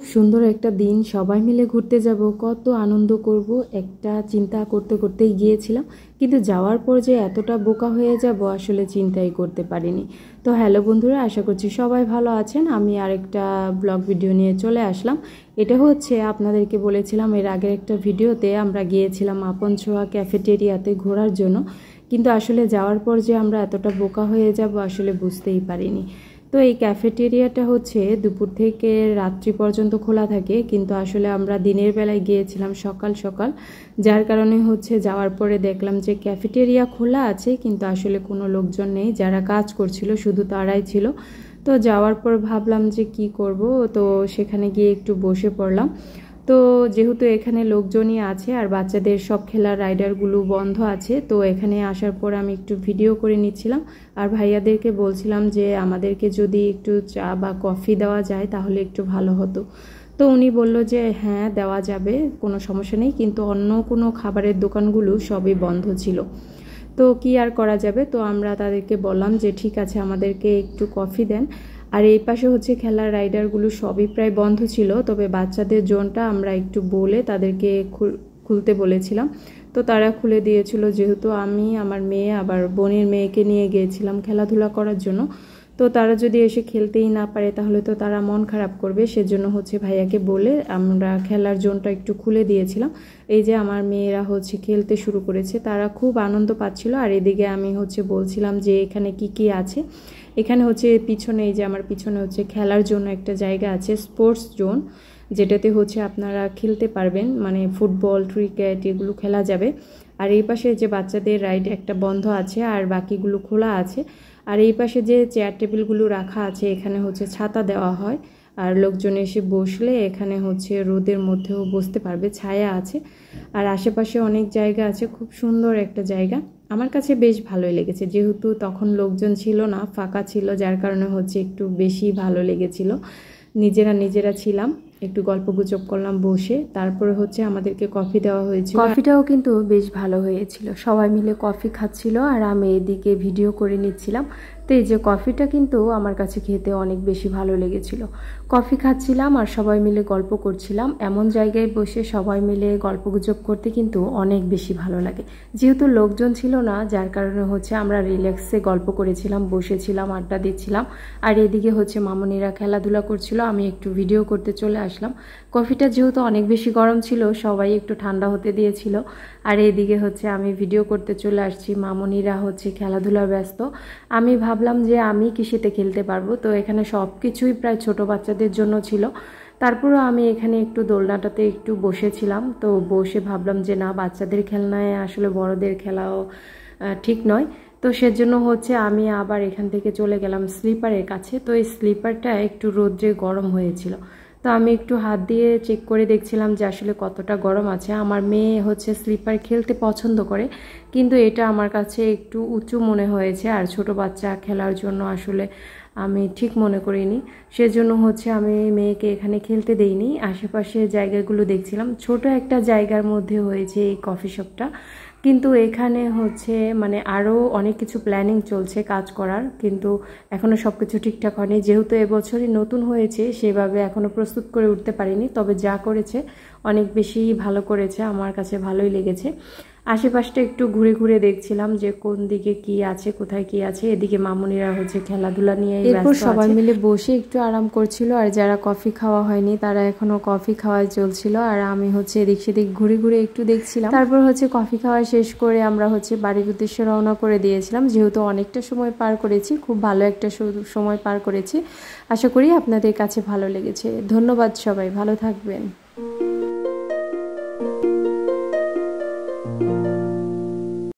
সুন্দর একটা দিন সবাই মিলে ঘুরতে যাব, কত আনন্দ করব একটা চিন্তা করতে করতেই গিয়েছিলাম, কিন্তু যাওয়ার পর যে এতটা বোকা হয়ে যাব আসলে চিন্তাই করতে পারিনি। তো হ্যালো বন্ধুরা, আশা করছি সবাই ভালো আছেন। আমি আরেকটা ব্লগ ভিডিও নিয়ে চলে আসলাম। এটা হচ্ছে আপনাদেরকে বলেছিলাম এর আগের একটা ভিডিওতে, আমরা গিয়েছিলাম আপন ছোঁয়া ক্যাফেটেরিয়াতে ঘোরার জন্য, কিন্তু আসলে যাওয়ার পর যে আমরা এতটা বোকা হয়ে যাব আসলে বুঝতেই পারিনি। তো এই ক্যাফেটেরিয়াটা হচ্ছে দুপুর থেকে রাত্রি পর্যন্ত খোলা থাকে, কিন্তু আসলে আমরা দিনের বেলায় গিয়েছিলাম সকাল সকাল, যার কারণে হচ্ছে যাওয়ার পরে দেখলাম যে ক্যাফেটেরিয়া খোলা আছে কিন্তু আসলে কোনো লোকজন নেই, যারা কাজ করছিল শুধু তারাই ছিল। তো যাওয়ার পর ভাবলাম যে কি করব, তো সেখানে গিয়ে একটু বসে পড়লাম। তো যেহেতু এখানে লোকজনই আছে আর বাচ্চাদের সব খেলার রাইডারগুলো বন্ধ আছে, তো এখানে আসার পর আমি একটু ভিডিও করে নিচ্ছিলাম আর ভাইয়াদেরকে বলছিলাম যে আমাদেরকে যদি একটু চা বা কফি দেওয়া যায় তাহলে একটু ভালো হতো। তো উনি বলল যে হ্যাঁ দেওয়া যাবে, কোনো সমস্যা নেই, কিন্তু অন্য কোনো খাবারের দোকানগুলো সবই বন্ধ ছিল। তো কি আর করা যাবে, তো আমরা তাদেরকে বললাম যে ঠিক আছে আমাদেরকে একটু কফি দেন। আর এই পাশে হচ্ছে খেলার রাইডারগুলো সবই প্রায় বন্ধ ছিল, তবে বাচ্চাদের জোনটা আমরা একটু বলে তাদেরকে খুলতে বলেছিলাম, তো তারা খুলে দিয়েছিল। যেহেতু আমি আমার মেয়ে আবার বোনের মেয়েকে নিয়ে গিয়েছিলাম খেলাধুলা করার জন্য, তো তারা যদি এসে খেলতেই না পারে তাহলে তো তারা মন খারাপ করবে, সেজন্য হচ্ছে ভাইয়াকে বলে আমরা খেলার জোনটা একটু খুলে দিয়েছিলাম। এই যে আমার মেয়েরা হচ্ছে খেলতে শুরু করেছে, তারা খুব আনন্দ পাচ্ছিল। আর এদিকে আমি হচ্ছে বলছিলাম যে এখানে কি কি আছে। এখানে হচ্ছে পিছনে, এই যে আমার পিছনে হচ্ছে খেলার জন্য একটা জায়গা আছে, স্পোর্টস জোন, যেটাতে হচ্ছে আপনারা খেলতে পারবেন, মানে ফুটবল ক্রিকেট এগুলো খেলা যাবে। আর এই পাশে যে বাচ্চাদের রাইড একটা বন্ধ আছে আর বাকিগুলো খোলা আছে। আর এই পাশে যে চেয়ার টেবিলগুলো রাখা আছে এখানে হচ্ছে ছাতা দেওয়া হয়, আর লোকজন এসে বসলে এখানে হচ্ছে রোদের মধ্যেও বসতে পারবে, ছায়া আছে। আর আশেপাশে অনেক জায়গা আছে, খুব সুন্দর একটা জায়গা। আমার কাছে বেশ ভালোই লেগেছে, যেহেতু তখন লোকজন ছিল না, ফাঁকা ছিল, যার কারণে হচ্ছে একটু বেশি ভালো লেগেছিল। নিজেরা ছিলাম, একটু গল্পগুজব করলাম বসে, তারপরে হচ্ছে আমাদেরকে কফি দেওয়া হয়েছিল। কফিটাও কিন্তু বেশ ভালো হয়েছিল, সবাই মিলে কফি খাচ্ছিল আর আমি এদিকে ভিডিও করে নিচ্ছিলাম। তো এই যে কফিটা কিন্তু আমার কাছে খেতে অনেক বেশি ভালো লেগেছিল। কফি খাচ্ছিলাম আর সবাই মিলে গল্প করছিলাম। এমন জায়গায় বসে সবাই মিলে গল্পগুজব করতে কিন্তু অনেক বেশি ভালো লাগে। যেহেতু লোকজন ছিল না, যার কারণে হচ্ছে আমরা রিল্যাক্সে গল্প করেছিলাম, বসেছিলাম, আড্ডা দিচ্ছিলাম। আর এদিকে হচ্ছে মামুনিরা খেলাধুলা করছিল, আমি একটু ভিডিও করতে চলে আসলাম। কফিটা যেহেতু অনেক বেশি গরম ছিল, সবাই একটু ঠান্ডা হতে দিয়েছিল। আর এইদিকে হচ্ছে আমি ভিডিও করতে চলে আসছি, মামুনিরা হচ্ছে খেলাধুলায় ব্যস্ত। আমি ভাবলাম যে আমি কিসেতে খেলতে পারবো, তো এখানে সব কিছুই প্রায় ছোট বাচ্চাদের জন্য ছিল। তারপরও আমি এখানে একটু দোলনাটাতে একটু বসেছিলাম, তো বসে ভাবলাম যে না, বাচ্চাদের খেলনায় আসলে বড়দের খেলাও ঠিক নয়। তো সেজন্য হচ্ছে আমি আবার এখান থেকে চলে গেলাম স্লিপারের কাছে। তো এই স্লিপারটা একটু রোদ্রে গরম হয়েছিল, তো আমি একটু হাত দিয়ে চেক করে দেখছিলাম যে আসলে কতটা গরম আছে। আমার মেয়ে হচ্ছে স্লিপার খেলতে পছন্দ করে, কিন্তু এটা আমার কাছে একটু উঁচু মনে হয়েছে, আর ছোট বাচ্চা খেলার জন্য আসলে আমি ঠিক মনে করিনি। সেজন্য হচ্ছে আমি মেয়েকে এখানে খেলতে দেইনি, আশেপাশে জায়গাগুলো দেখছিলাম। ছোট একটা জায়গার মধ্যে হয়েছে এই কফি শপটা, কিন্তু এখানে হচ্ছে মানে আরও অনেক কিছু প্ল্যানিং চলছে কাজ করার, কিন্তু এখনও সব কিছু ঠিকঠাক হয়নি। যেহেতু এবছরই নতুন হয়েছে, সেভাবে এখনও প্রস্তুত করে উঠতে পারিনি, তবে যা করেছে অনেক বেশি ভালো করেছে, আমার কাছে ভালোই লেগেছে। আশেপাশটা একটু ঘুরে ঘুরে দেখছিলাম যে কোন দিকে কি আছে, কোথায় কি আছে। এদিকে মামুনিরা হচ্ছে খেলাধুলা নিয়ে এরপর সবাই মিলে বসে একটু আরাম করছিল, আর যারা কফি খাওয়া হয়নি তারা এখনো কফি খাওয়াই চলছিল, আর আমি হচ্ছে এদিক সেদিক ঘুরে ঘুরে একটু দেখছিলাম। তারপর হচ্ছে কফি খাওয়া শেষ করে আমরা হচ্ছে বাড়ির উদ্দেশ্যে রওনা করে দিয়েছিলাম। যেহেতু অনেকটা সময় পার করেছি, খুব ভালো একটা সময় পার করেছি। আশা করি আপনাদের কাছে ভালো লেগেছে। ধন্যবাদ, সবাই ভালো থাকবেন।